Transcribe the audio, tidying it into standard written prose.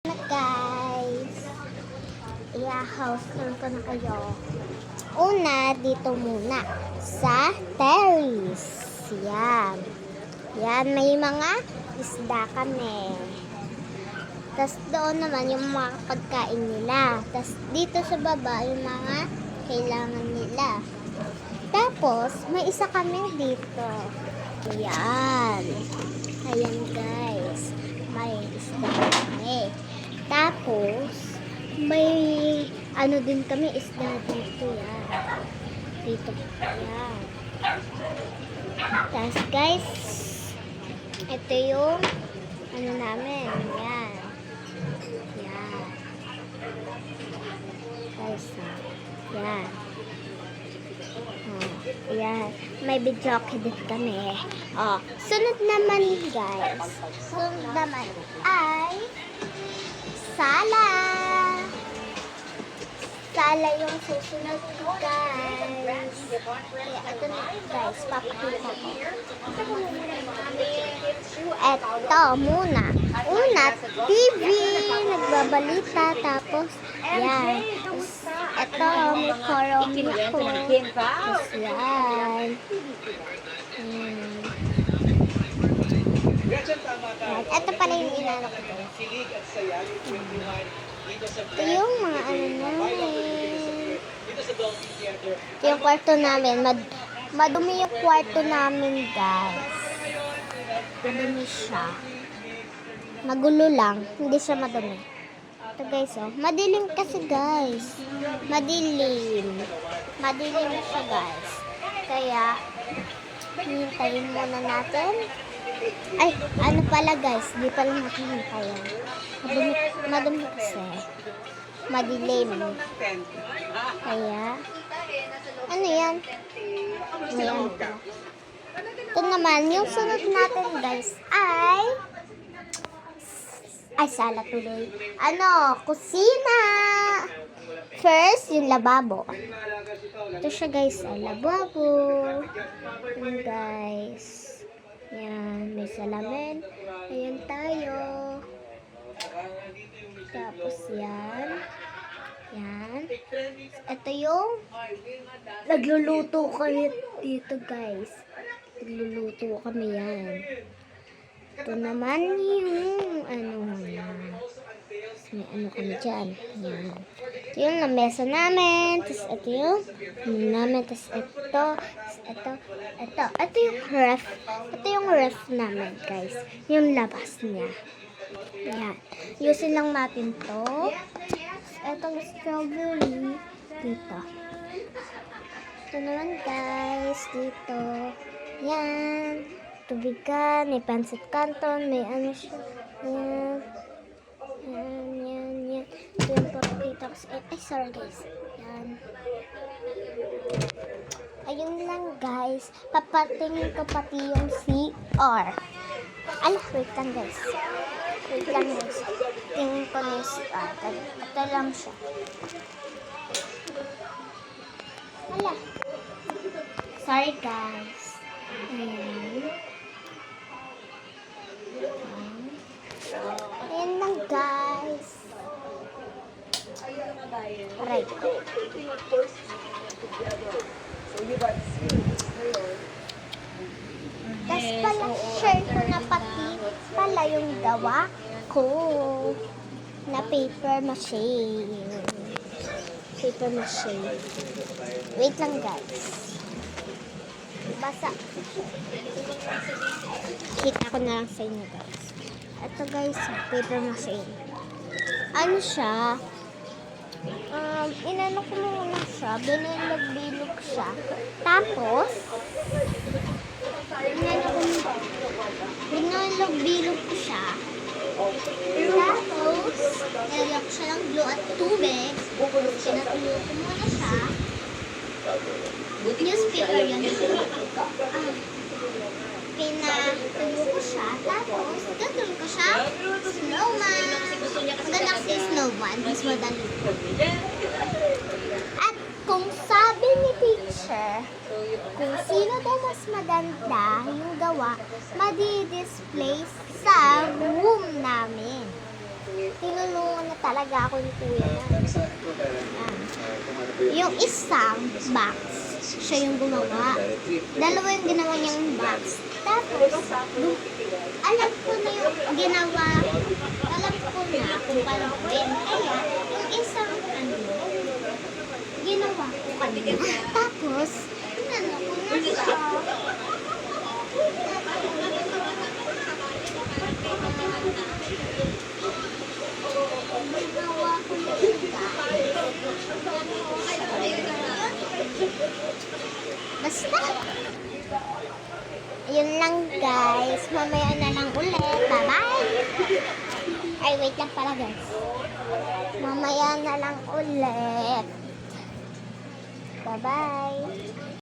Guys, i-house tour ko na kayo. Una, dito muna sa terrace. Yan. Yan, may mga isda kami. Tapos doon naman yung mga pagkain nila. Tapos dito sa baba yung mga kailangan nila. Tapos, may isa kami dito. Yan. Ayan guys. May isda kami. Tapos, may ano din kami, isda dito yan. Dito yan. Tapos guys, ito yung ano namin. Yan. Yan. Guys, yan. Ayan. May video din kami. Sunod naman guys. Sunod naman ay sala. Sala yung susunod ko guys. Ito na guys. Papakita ko. Ito muna. Una, TV. Nagbabalita. Tapos, yan. Ito, may koromi ako. Tapos yan. Ito pala yung inano ko. Ito yung mga ano namin. Ito yung kwarto namin. Madumi yung kwarto namin guys. Madumi siya. Magulo lang. Hindi siya madumi. Ito guys, oh. Madilim kasi guys. Madilim. Madilim siya guys. Kaya, hintayin muna natin. Ay, ano pala guys. Di pala natin hintayin. Madumi kasi. Madilim. Kaya, ano yan? Ayan ito. Ito naman, yung sunod natin guys ay sala tuloy. Ano, kusina. First, yung lababo. Ito siya guys, ay lababo. Yan guys. Yan, may salamin. Ayan tayo. Tapos yan. Yan. Ito yung nagluluto kami dito guys. Nagluluto kami yan. Ito naman yung ano yan. May ano kami dyan. Yan. Ito yung lamesa namin. Tapos ito yung namin. Tapos ito. Ito yung ref. Ito yung ref namin guys. Yung labas niya. Yan. Yusin lang natin to. Itong strawberry dito. Ito naman guys. Dito. Yan. Tubigan. May pancit canton. May ano siya. Yan. Yan. Ito yung papakita ko sa... Ay, sorry guys. Yan. Ayun lang guys. Papatingin ko pati yung CR. Ala, wait lang guys. Wait lang guys. Tingin ko na yung CR. Ito lang siya. Ala. Sorry guys. Ayan. Ayan lang guys. Aray. Tapos pala, share ko na pati pala yung gawa ko na paper mache. Paper mache. Wait lang guys. Basa. Kita ko na lang sa inyo guys. Ito guys, paper mache. Ano siya? Inano ko muna siya. Binilog-bilog siya. Tapos, binilog-bilog ko siya. Tapos, nilagyan ko siya ng glue at tubig. Pinatuloy ko muna siya. Newspaper yun. Pinatuloy ko siya. Tapos, gagawin ko siya snowman. Maganda kasi snowman. Mas madali. At kung sabi ni teacher, kung sino daw mas maganda yung gawa, madi-display sa room namin. tinulungan na talaga ako ni Kuya. Yung isang box, siya yung gumawa. Dalawa yung ginawa niyang box. Tapos, alam ko na yung ginawa, alam ko na kung paano gawin. Kaya, yung isang ginawa ko kanina. Tapos, ano ko na siya. Ginawa ko na siya. Basta. Yun lang guys. Mamaya na lang ulit. Bye-bye. Ay, wait lang pala guys. Mamaya na lang ulit. Bye-bye.